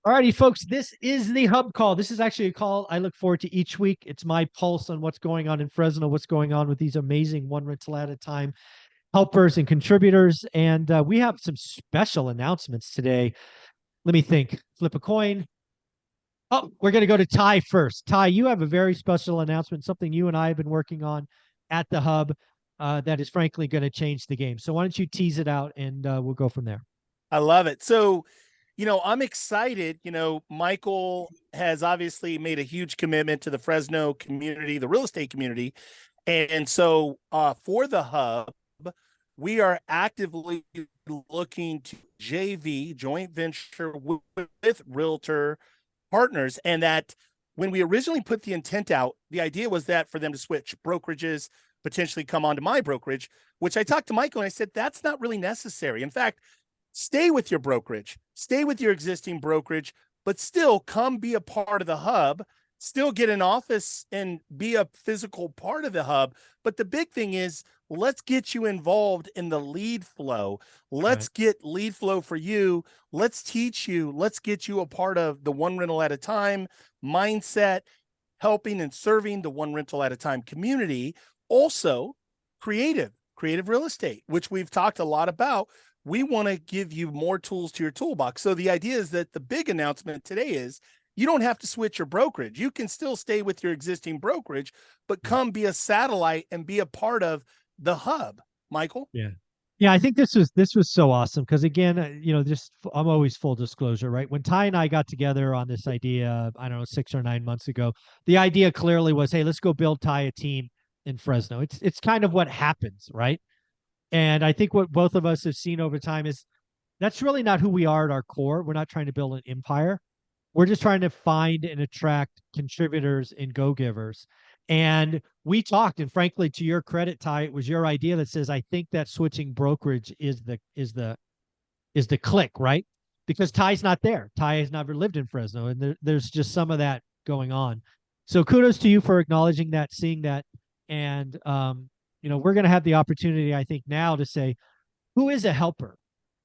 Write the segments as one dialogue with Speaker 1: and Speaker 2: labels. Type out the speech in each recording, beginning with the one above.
Speaker 1: All righty, folks, this is the Hub Call. This is actually a call I look forward to each week. It's my pulse on what's going on in Fresno, what's going on with these amazing one rental at a time helpers and contributors. And we have some special announcements today. Let me think. Flip a coin. Oh, we're going to go to Ty first. Ty, you have a very special announcement, something you and I have been working on at the Hub that is frankly going to change the game. So why don't you tease it out and we'll go from there.
Speaker 2: I love it. So, I'm excited. Michael has obviously made a huge commitment to the Fresno community, the real estate community. And so for the Hub, we are actively looking to JV, joint venture with realtor partners. And that when we originally put the intent out, the idea was that for them to switch brokerages, potentially come onto my brokerage, which I talked to Michael and I said, that's not really necessary. In fact, stay with your brokerage, stay with your existing brokerage, but still come be a part of the Hub, still get an office and be a physical part of the Hub. But the big thing is, let's get you involved in the lead flow. Let's get lead flow for you. Let's teach you. Let's get you a part of the one rental at a time mindset, helping and serving the one rental at a time community. Also, creative real estate, which we've talked a lot about. We want to give you more tools to your toolbox. So the idea is that the big announcement today is you don't have to switch your brokerage. You can still stay with your existing brokerage, but come be a satellite and be a part of the Hub. Michael?
Speaker 1: Yeah. Yeah, I think this was so awesome because again, just I'm always full disclosure, right? When Ty and I got together on this idea, I don't know, 6 or 9 months ago, the idea clearly was, hey, let's go build Ty a team in Fresno. It's kind of what happens, right? And I think what both of us have seen over time is that's really not who we are at our core. We're not trying to build an empire. We're just trying to find and attract contributors and go-givers. And we talked, and frankly, to your credit, Ty, it was your idea that says, I think that switching brokerage is the click, right? Because Ty's not there. Ty has never lived in Fresno, and there's just some of that going on. So kudos to you for acknowledging that, seeing that, and we're going to have the opportunity, I think, now to say, who is a helper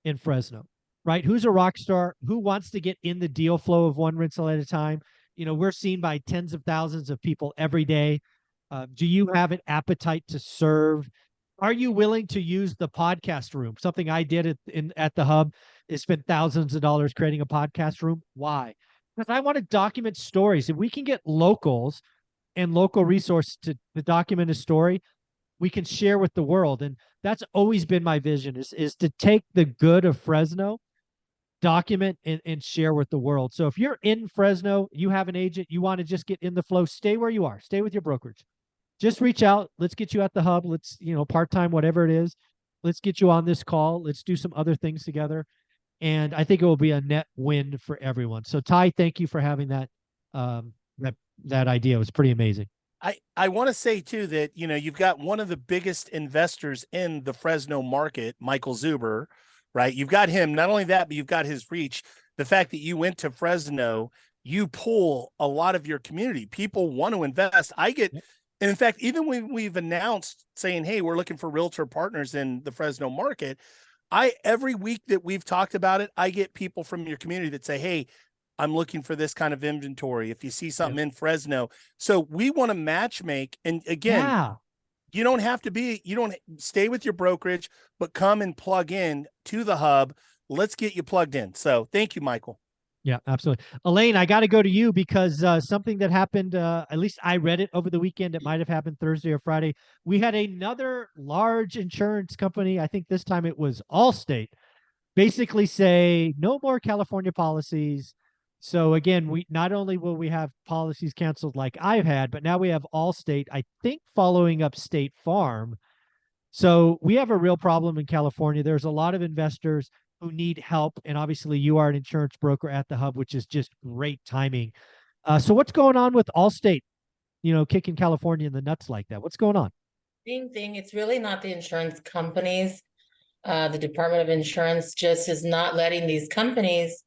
Speaker 1: in Fresno, right? Who's a rock star? Who wants to get in the deal flow of one rental at a time? We're seen by tens of thousands of people every day. Do you have an appetite to serve? Are you willing to use the podcast room? Something I did at the Hub is spend thousands of dollars creating a podcast room. Why? Because I want to document stories. If we can get locals and local resources to document a story, we can share with the world. And that's always been my vision is to take the good of Fresno, document and share with the world. So if you're in Fresno, you have an agent, you want to just get in the flow, stay where you are, stay with your brokerage. Just reach out. Let's get you at the Hub. Let's, part-time, whatever it is. Let's get you on this call. Let's do some other things together. And I think it will be a net win for everyone. So Ty, thank you for having that that idea. It was pretty amazing.
Speaker 2: I want to say too that, you've got one of the biggest investors in the Fresno market, Michael Zuber, right? You've got him. Not only that, but you've got his reach. The fact that you went to Fresno, you pull a lot of your community. People want to invest. And in fact, even when we've announced saying, hey, we're looking for realtor partners in the Fresno market, every week that we've talked about it, I get people from your community that say, hey, I'm looking for this kind of inventory. If you see something in Fresno. So we want to match make. And again, you don't stay with your brokerage, but come and plug in to the Hub. Let's get you plugged in. So thank you, Michael.
Speaker 1: Yeah, absolutely. Elaine, I got to go to you because something that happened, at least I read it over the weekend. It might have happened Thursday or Friday. We had another large insurance company, I think this time it was Allstate, basically say no more California policies. So again, we not only will we have policies canceled like I've had, but now we have Allstate, I think, following up State Farm. So we have a real problem in California. There's a lot of investors who need help, and obviously you are an insurance broker at the Hub, which is just great timing. So what's going on with Allstate? Kicking California in the nuts like that. What's going on?
Speaker 3: Same thing. It's really not the insurance companies. The Department of Insurance just is not letting these companies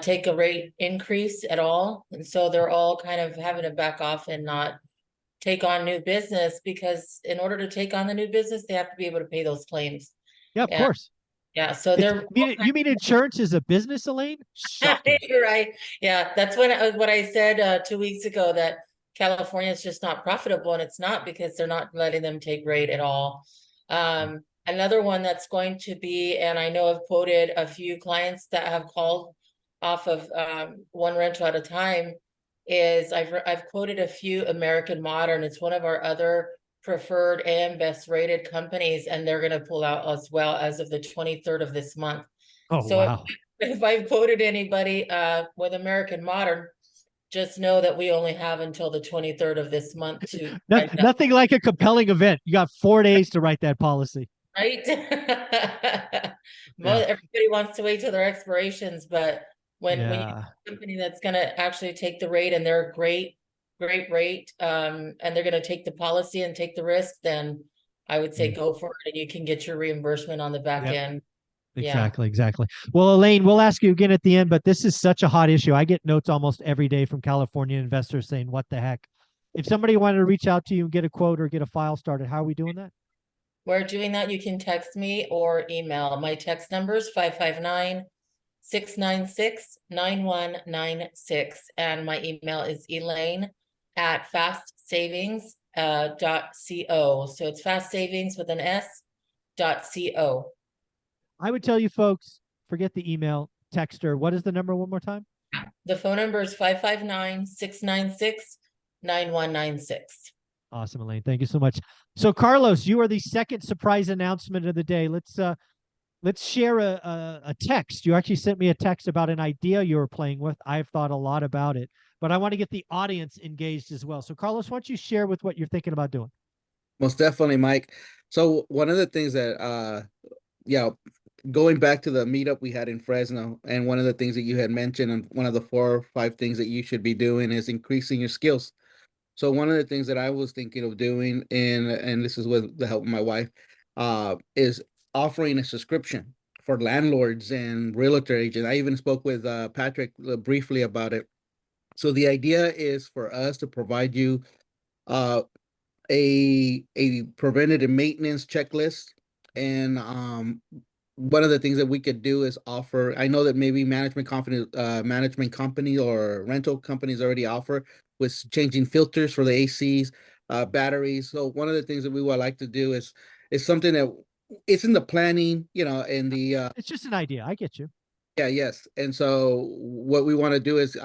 Speaker 3: take a rate increase at all. And so they're all kind of having to back off and not take on new business, because in order to take on the new business, they have to be able to pay those claims.
Speaker 1: Yeah, of course.
Speaker 3: Yeah, so they're
Speaker 1: You mean insurance is a business, Elaine? Shocking.
Speaker 3: you're right. Yeah, that's what I said 2 weeks ago, that California is just not profitable, and it's not because they're not letting them take rate at all. Another one that's going to be, and I know I've quoted a few clients that have called off of one rental at a time, is I've quoted a few American Modern. It's one of our other preferred and best rated companies, and they're going to pull out as well as of the 23rd of this month.
Speaker 1: Oh,
Speaker 3: So
Speaker 1: wow.
Speaker 3: if I've quoted anybody with American Modern, just know that we only have until the 23rd of this month to write that,
Speaker 1: Nothing like a compelling event. You got 4 days to write that policy.
Speaker 3: right?
Speaker 1: Yeah.
Speaker 3: Everybody wants to wait till their expirations, but when you have
Speaker 1: Yeah.
Speaker 3: a company that's going to actually take the rate, and they're a great rate, and they're going to take the policy and take the risk, then I would say go for it, and you can get your reimbursement on the back
Speaker 1: Yep.
Speaker 3: end. Yeah.
Speaker 1: Exactly. Well, Elaine, we'll ask you again at the end, but this is such a hot issue. I get notes almost every day from California investors saying, what the heck? If somebody wanted to reach out to you and get a quote or get a file started, how are we doing that?
Speaker 3: We're doing that. You can text me or email. My text number is 559-696-9196. And my email is elaine@fastsavings.co. So it's fast savings with an S.co.
Speaker 1: I would tell you folks, forget the email, text her. What is the number one more time?
Speaker 3: The phone number is 559-696-9196.
Speaker 1: Awesome, Elaine. Thank you so much. So, Carlos, you are the second surprise announcement of the day. Let's share a text. You actually sent me a text about an idea you were playing with. I've thought a lot about it, but I want to get the audience engaged as well. So, Carlos, why don't you share with what you're thinking about doing?
Speaker 4: Most definitely, Mike. So one of the things that yeah, going back to the meetup we had in Fresno, and one of the things that you had mentioned, and one of the 4 or 5 things that you should be doing is increasing your skills. So one of the things that I was thinking of doing, and this is with the help of my wife, is offering a subscription for landlords and realtor agents. I even spoke with Patrick briefly about it. So the idea is for us to provide you uh, a preventative maintenance checklist, and one of the things that we could do is offer, I know that maybe management company or rental companies already offer, with changing filters for the ACs, batteries. So one of the things that we would like to do is something that it's in the planning, and the
Speaker 1: It's just an idea. I get you.
Speaker 4: yeah, yes. And so what we want to do is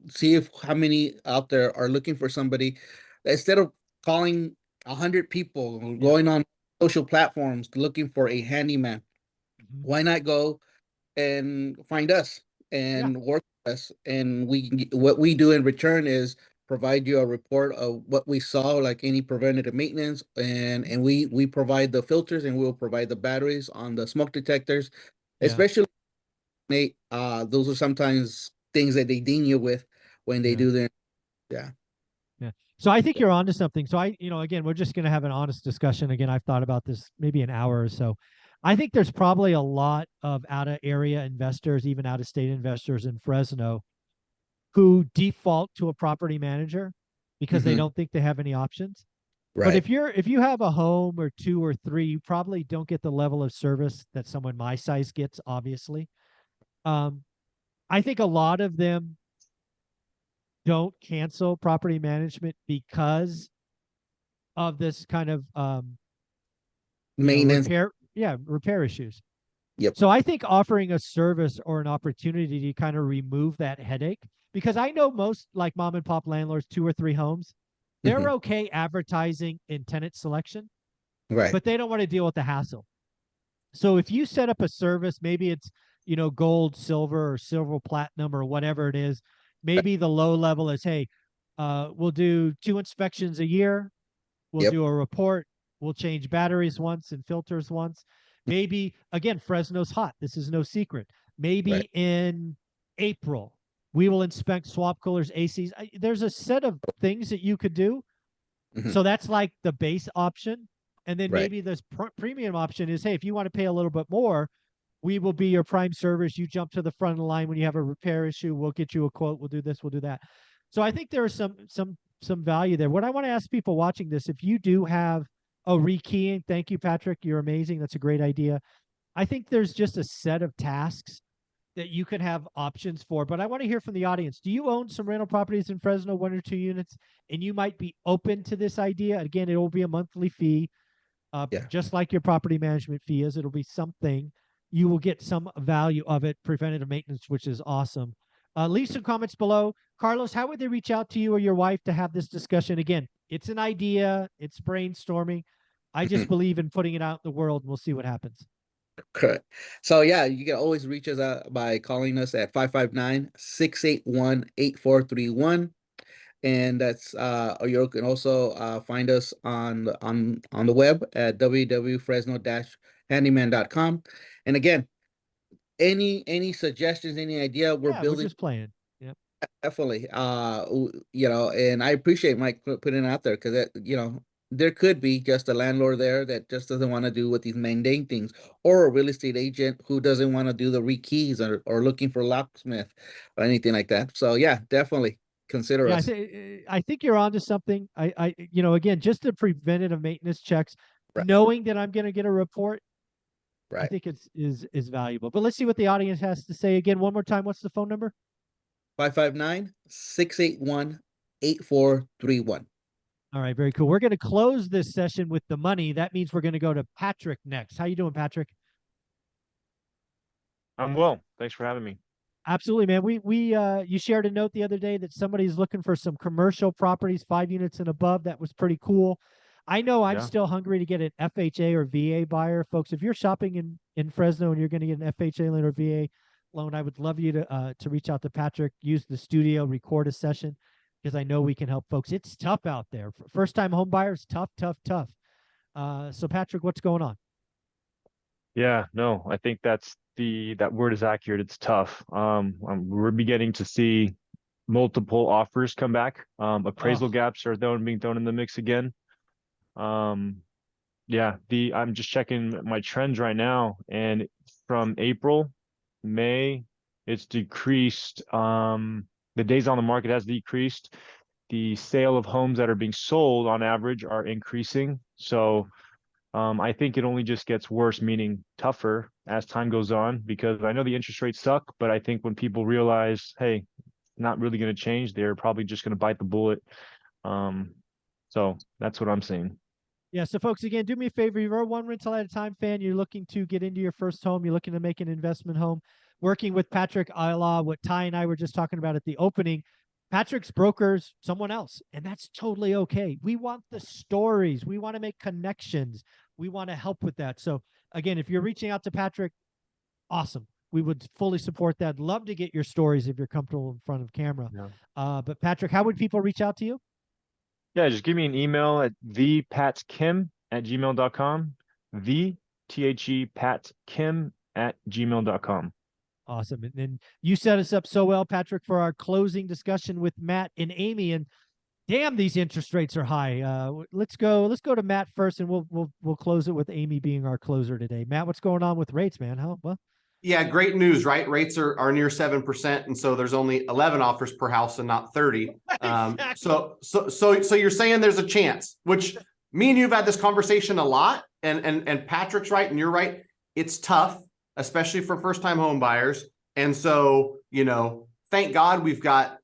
Speaker 4: see if how many out there are looking for somebody, instead of calling 100 people, going on social platforms looking for a handyman. Why not go and find us and work with us? And what we do in return is provide you a report of what we saw, like any preventative maintenance, and we provide the filters, and we'll provide the batteries on the smoke detectors, especially those are sometimes things that they ding you with when they do their yeah.
Speaker 1: Yeah. So I think you're onto something. So again, we're just going to have an honest discussion. Again, I've thought about this maybe an hour or so. I think there's probably a lot of out of area investors, even out of state investors in Fresno, who default to a property manager because they don't think they have any options. But
Speaker 4: Right.
Speaker 1: if you have a home or 2 or 3, you probably don't get the level of service that someone my size gets, obviously. I think a lot of them don't cancel property management because of this kind of
Speaker 4: Maintenance.
Speaker 1: repair issues.
Speaker 4: Yep.
Speaker 1: So I think offering a service or an opportunity to kind of remove that headache, because I know most like mom and pop landlords, 2 or 3 homes, they're okay advertising in tenant selection,
Speaker 4: Right.
Speaker 1: but they don't want to deal with the hassle. So if you set up a service, maybe it's, gold, silver, or silver platinum, or whatever it is, maybe the low level is, hey, we'll do 2 inspections a year. We'll do a report. We'll change batteries once and filters once. Maybe, again, Fresno's hot. This is no secret. Maybe in April, we will inspect swap coolers, ACs. There's a set of things that you could do. So that's like the base option. And then maybe this premium option is, hey, if you want to pay a little bit more, we will be your prime service. You jump to the front of the line when you have a repair issue. We'll get you a quote. We'll do this. We'll do that. So I think there is some value there. What I want to ask people watching this, if you do have rekeying, thank you, Patrick. You're amazing. That's a great idea. I think there's just a set of tasks that you can have options for. But I want to hear from the audience. Do you own some rental properties in Fresno, 1 or 2 units, and you might be open to this idea? Again, it will be a monthly fee,
Speaker 4: Yeah.
Speaker 1: just like your property management fee is. It'll be something. You will get some value of it, preventative maintenance, which is awesome. Leave some comments below. Carlos, how would they reach out to you or your wife to have this discussion? Again, it's an idea. It's brainstorming. I just believe in putting it out in the world, and we'll see what happens.
Speaker 4: Correct. So yeah, you can always reach us out by calling us at 559-681-8431. And that's or you can also find us on the web at www.fresno-handyman.com. And again, any suggestions, any idea, we're
Speaker 1: Yeah, we're
Speaker 4: building
Speaker 1: just playing. Yeah.
Speaker 4: definitely. And I appreciate Mike putting it out there, because there could be just a landlord there that just doesn't want to do with these mundane things, or a real estate agent who doesn't want to do the rekeys, or looking for locksmith or anything like that. So yeah, definitely consider
Speaker 1: Yeah,
Speaker 4: us.
Speaker 1: I think you're onto something. Again, just the preventative maintenance checks,
Speaker 4: Right.
Speaker 1: knowing that I'm going to get a report, I
Speaker 4: Right.
Speaker 1: think is valuable. But let's see what the audience has to say. Again, one more time, what's the phone number?
Speaker 4: 559-681-8431.
Speaker 1: All right, very cool. We're going to close this session with the money. That means we're going to go to Patrick next. How you doing, Patrick?
Speaker 5: I'm well. Thanks for having me.
Speaker 1: Absolutely, man. You shared a note the other day that somebody's looking for some commercial properties, 5 units and above. That was pretty cool. I know I'm
Speaker 5: Yeah.
Speaker 1: still hungry to get an FHA or VA buyer, folks. If you're shopping in Fresno and you're going to get an FHA loan or VA loan, I would love you to reach out to Patrick, use the studio, record a session, because I know we can help folks. It's tough out there. First time home buyers, tough. So Patrick, what's going on?
Speaker 5: Yeah, no, I think that word is accurate. It's tough. We're beginning to see multiple offers come back. Appraisal gaps are being thrown in the mix again. Yeah, I'm just checking my trends right now, and from April, May, it's decreased. The days on the market has decreased. The sale of homes that are being sold on average are increasing. So I think it only just gets worse, meaning tougher as time goes on, because I know the interest rates suck, but I think when people realize, hey, not really going to change, they're probably just going to bite the bullet. So that's what I'm seeing.
Speaker 1: Yeah, so folks, again, do me a favor. You're a one rental at a time fan. You're looking to get into your first home. You're looking to make an investment home. Working with Patrick, a la what Ty and I were just talking about at the opening. Patrick's brokers someone else, and that's totally okay. We want the stories. We want to make connections. We want to help with that. So again, if you're reaching out to Patrick, awesome. We would fully support that. Love to get your stories if you're comfortable in front of camera.
Speaker 5: Yeah.
Speaker 1: But Patrick, how would people reach out to you?
Speaker 5: Yeah, just give me an email at thepatkim@gmail.com. thepatkim@gmail.com.
Speaker 1: Awesome. And then you set us up so well, Patrick, for our closing discussion with Matt and Amy. And damn, these interest rates are high. Let's go to Matt first, and we'll close it with Amy being our closer today. Matt, what's going on with rates, man? Well,
Speaker 6: yeah, great news, right? Rates are near 7%, and so there's only 11 offers per house and not 30.
Speaker 1: Exactly.
Speaker 6: So you're saying there's a chance, which me and you've had this conversation a lot, and Patrick's right and you're right. It's tough, especially for first-time home buyers. And so, thank God we've got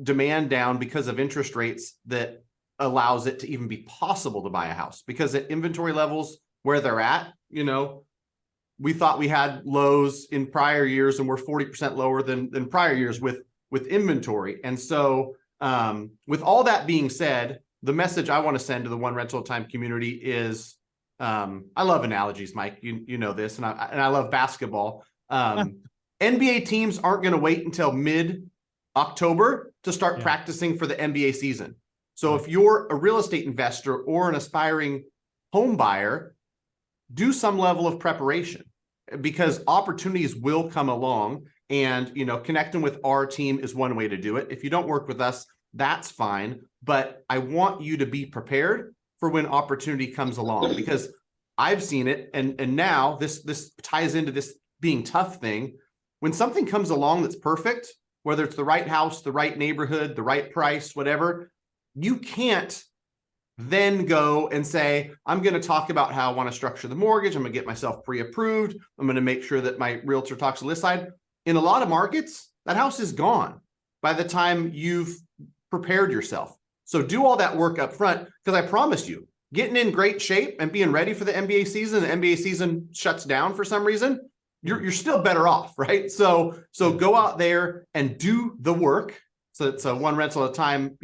Speaker 6: demand down because of interest rates that allows it to even be possible to buy a house, because at inventory levels where they're at, we thought we had lows in prior years, and we're 40% lower than prior years with inventory. And so with all that being said, the message I want to send to the one rental at a time community is, I love analogies, Mike, you know this, and I love basketball. NBA teams aren't going to wait until mid-October to start practicing for the NBA season. So if you're a real estate investor or an aspiring home buyer, do some level of preparation, because opportunities will come along, and connecting with our team is one way to do it. If you don't work with us, that's fine, but I want you to be prepared for when opportunity comes along, because I've seen it, and now this ties into this being tough thing. When something comes along that's perfect, whether it's the right house, the right neighborhood, the right price, whatever, you can't then go and say, I'm going to talk about how I want to structure the mortgage. I'm going to get myself pre-approved. I'm going to make sure that my realtor talks to the list side. In a lot of markets, that house is gone by the time you've prepared yourself. So do all that work up front, because I promise you, getting in great shape and being ready for the NBA season, the NBA season shuts down for some reason, you're still better off, right? So go out there and do the work. So it's a one rental at a time,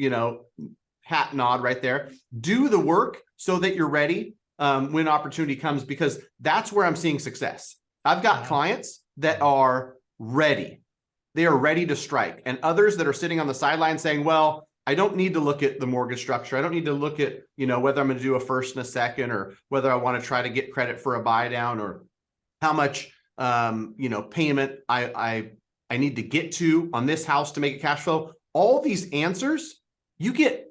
Speaker 6: hat nod right there. Do the work so that you're ready when opportunity comes, because that's where I'm seeing success. I've got clients that are ready. They are ready to strike, and others that are sitting on the sideline saying, well, I don't need to look at the mortgage structure. I don't need to look at, whether I'm going to do a first and a second, or whether I want to try to get credit for a buy down, or how much, payment I need to get to on this house to make it cash flow. All these answers you get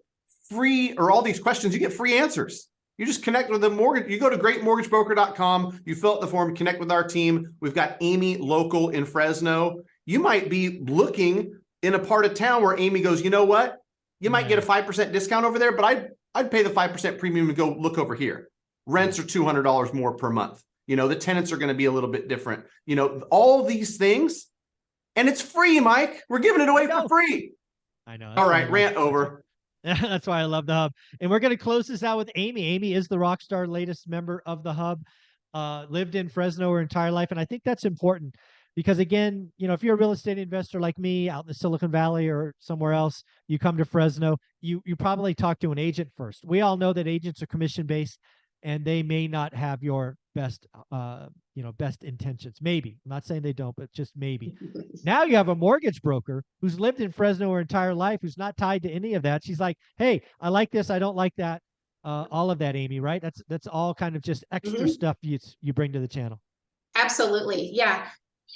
Speaker 6: free, or all these questions, you get free answers. You just connect with the mortgage. You go to greatmortgagebroker.com, you fill out the form, connect with our team. We've got Amy local in Fresno. You might be looking in a part of town where Amy goes, you know what? You might get a 5% discount over there, but I'd pay the 5% premium and go look over here. Rents are $200 more per month. The tenants are going to be a little bit different. All these things, and it's free, Mike. We're giving it away for free.
Speaker 1: I know.
Speaker 6: All right, rant over.
Speaker 1: That's why I love the Hub. And we're going to close this out with Amy. Amy is the Rockstar latest member of the Hub, lived in Fresno her entire life. And I think that's important because, again, if you're a real estate investor like me out in the Silicon Valley or somewhere else, you come to Fresno, you probably talk to an agent first. We all know that agents are commission-based and they may not have your best, best intentions. Maybe. I'm not saying they don't, but just maybe. Now you have a mortgage broker who's lived in Fresno her entire life, who's not tied to any of that. She's like, hey, I like this. I don't like that. All of that, Amy, right? That's all kind of just extra stuff you bring to the channel.
Speaker 7: Absolutely. Yeah.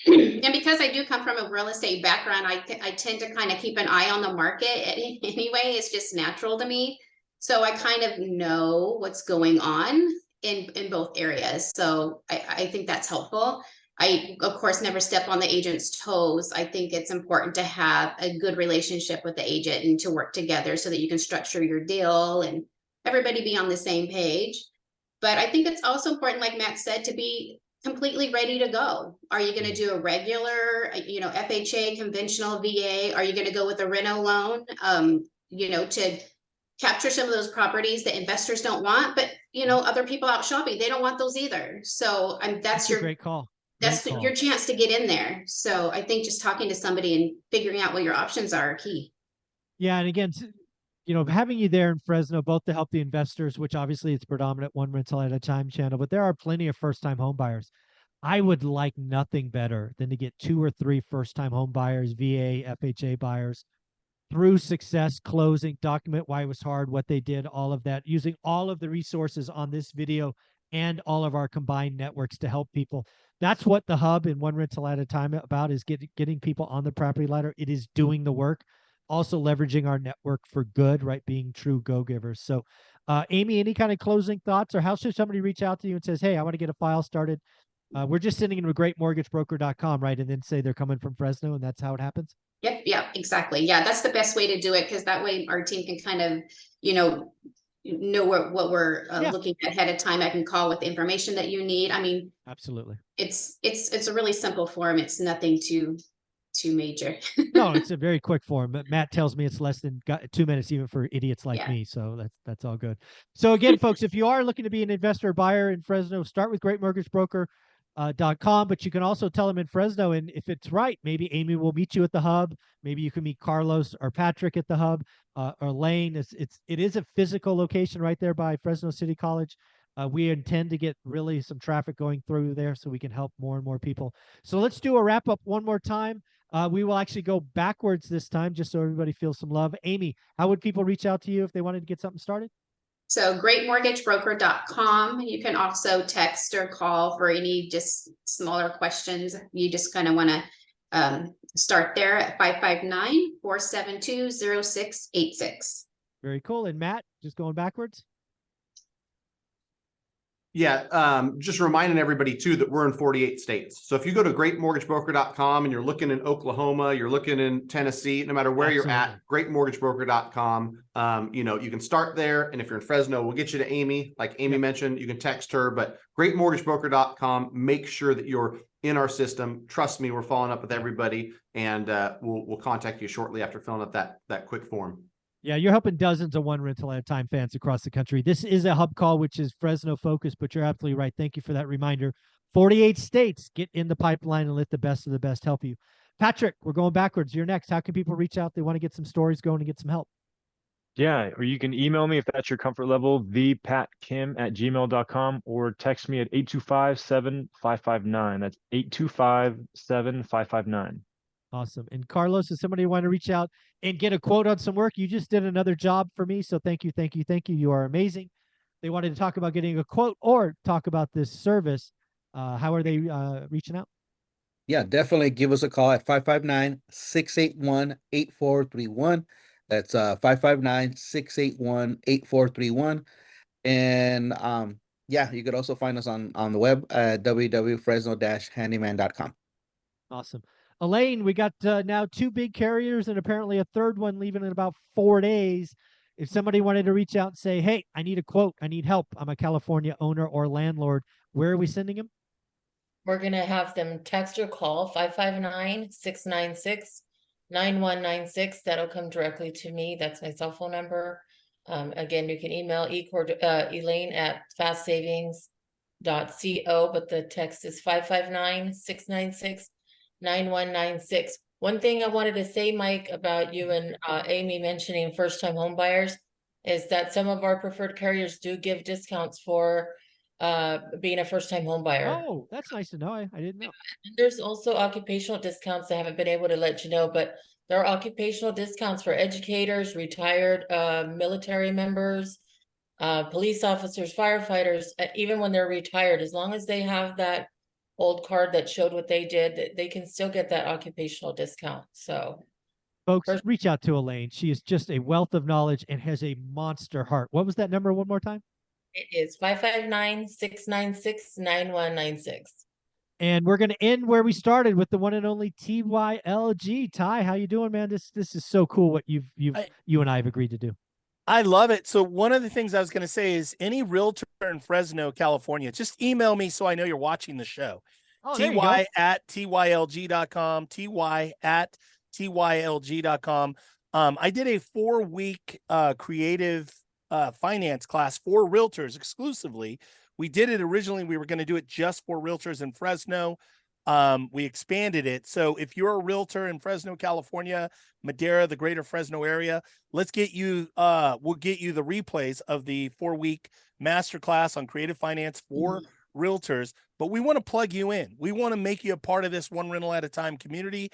Speaker 7: And because I do come from a real estate background, I tend to kind of keep an eye on the market anyway. It's just natural to me. So I kind of know what's going on in both areas. So I think that's helpful. I, of course, never step on the agent's toes. I think it's important to have a good relationship with the agent and to work together so that you can structure your deal and everybody be on the same page. But I think it's also important, like Matt said, to be completely ready to go. Are you going to do a regular, FHA, conventional VA? Are you going to go with a reno loan, to capture some of those properties that investors don't want, but other people out shopping, they don't want those either. So that's your
Speaker 1: great call.
Speaker 7: That's your chance to get in there. So I think just talking to somebody and figuring out what your options are key.
Speaker 1: Yeah. And again, having you there in Fresno, both to help the investors, which obviously it's predominant one rental at a time channel, but there are plenty of first-time home buyers. I would like nothing better than to get 2 or 3 first-time home buyers, VA, FHA buyers, through success, closing, document why it was hard, what they did, all of that, using all of the resources on this video and all of our combined networks to help people. That's what the Hub in one rental at a time about, is getting people on the property ladder. It is doing the work, also leveraging our network for good, right? Being true go-givers. So Amy, any kind of closing thoughts, or how should somebody reach out to you and says, hey, I want to get a file started? We're just sending in to greatmortgagebroker.com, right? And then say they're coming from Fresno, and that's how it happens.
Speaker 7: Yep. Yeah, exactly. Yeah. That's the best way to do it. Cause that way our team can kind of, know what we're looking at ahead of time. I can call with the information that you need. I mean,
Speaker 1: absolutely.
Speaker 7: It's a really simple form. It's nothing too major.
Speaker 1: No, it's a very quick form, but Matt tells me it's less than 2 minutes even for idiots like me. So that's all good. So again, folks, if you are looking to be an investor or buyer in Fresno, start with greatmortgagebroker.com, but you can also tell them in Fresno, and if it's right, maybe Amy will meet you at the Hub. Maybe you can meet Carlos or Patrick at the Hub, or Lane. It is a physical location right there by Fresno City College. We intend to get really some traffic going through there so we can help more and more people. So let's do a wrap up one more time. We will actually go backwards this time just so everybody feels some love. Amy, how would people reach out to you if they wanted to get something started?
Speaker 7: So greatmortgagebroker.com. You can also text or call for any just smaller questions. You just kind of want to start there at 559-472-0686.
Speaker 1: Very cool. And Matt, just going backwards?
Speaker 6: Yeah, just reminding everybody too that we're in 48 states. So if you go to greatmortgagebroker.com and you're looking in Oklahoma, you're looking in Tennessee, no matter where you're at, greatmortgagebroker.com. You can start there. And if you're in Fresno, we'll get you to Amy. Like Amy mentioned, you can text her, but greatmortgagebroker.com, make sure that you're in our system. Trust me, we're following up with everybody, and we'll contact you shortly after filling out that quick form.
Speaker 1: Yeah, you're helping dozens of one rental at a time fans across the country. This is a hub call, which is Fresno focused, but you're absolutely right. Thank you for that reminder. 48 states, get in the pipeline and let the best of the best help you. Patrick, we're going backwards. You're next. How can people reach out? They want to get some stories going and get some help.
Speaker 5: Yeah, or you can email me if that's your comfort level, thepatkim@gmail.com, or text me at 825-7559. That's 825-7559.
Speaker 1: Awesome. And Carlos, if somebody want to reach out and get a quote on some work, you just did another job for me. So thank you, thank you, thank you. You are amazing. They wanted to talk about getting a quote or talk about this service. How are they reaching out?
Speaker 4: Yeah, definitely give us a call at 559-681-8431. That's 559-681-8431. And yeah, you could also find us on the web at www.fresno-handyman.com.
Speaker 1: Awesome. Elaine, we got now 2 big carriers and apparently a third one leaving in about 4 days. If somebody wanted to reach out and say, hey, I need a quote, I need help, I'm a California owner or landlord, where are we sending them?
Speaker 3: We're going to have them text or call 559-696-9196. That'll come directly to me. That's my cell phone number. Again, you can email Elaine at fastsavings.co, but the text is 559-696-9196. One thing I wanted to say, Mike, about you and Amy mentioning first-time home buyers is that some of our preferred carriers do give discounts for being a first-time home buyer.
Speaker 1: Oh, that's nice to know. I didn't know.
Speaker 3: And there's also occupational discounts. I haven't been able to let you know, but there are occupational discounts for educators, retired military members, police officers, firefighters, even when they're retired. As long as they have that old card that showed what they did, they can still get that occupational discount. So
Speaker 1: folks, reach out to Elaine. She is just a wealth of knowledge and has a monster heart. What was that number one more time?
Speaker 3: It is 559-696-9196.
Speaker 1: And we're going to end where we started with the one and only TYLG. Ty, how you doing, man? This is so cool what you and I have agreed to do.
Speaker 2: I love it. So one of the things I was going to say is any realtor in Fresno, California, just email me so I know you're watching the show.
Speaker 1: Oh,
Speaker 2: ty@tylg.com, ty@tylg.com. I did a 4-week creative finance class for realtors exclusively. We did it originally. We were going to do it just for realtors in Fresno. We expanded it. So if you're a realtor in Fresno, California, Madera, the greater Fresno area, let's get you, we'll get you the replays of the 4-week masterclass on creative finance for realtors, but we want to plug you in. We want to make you a part of this one rental at a time community.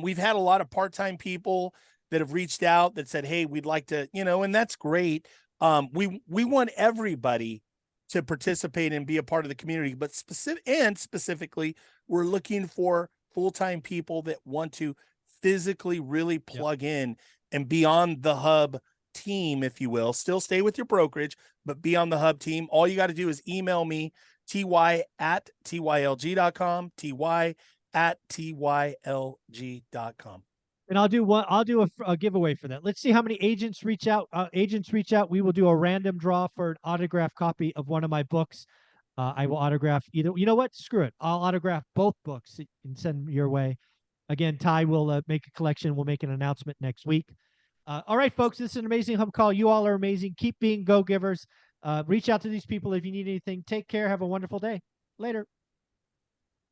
Speaker 2: We've had a lot of part-time people that have reached out that said, hey, we'd like to, and that's great. We want everybody to participate and be a part of the community, but specifically, we're looking for full-time people that want to physically really plug in and be on the hub team, if you will. Still stay with your brokerage, but be on the hub team. All you got to do is email me, ty@tylg.com, ty@tylg.com.
Speaker 1: And I'll do a giveaway for that. Let's see how many agents reach out. We will do a random draw for an autographed copy of one of my books. I will autograph either. You know what? Screw it. I'll autograph both books and send them your way. Again, Ty will make a collection. We'll make an announcement next week. All right, folks, this is an amazing hub call. You all are amazing. Keep being go-givers. Reach out to these people if you need anything. Take care. Have a wonderful day. Later.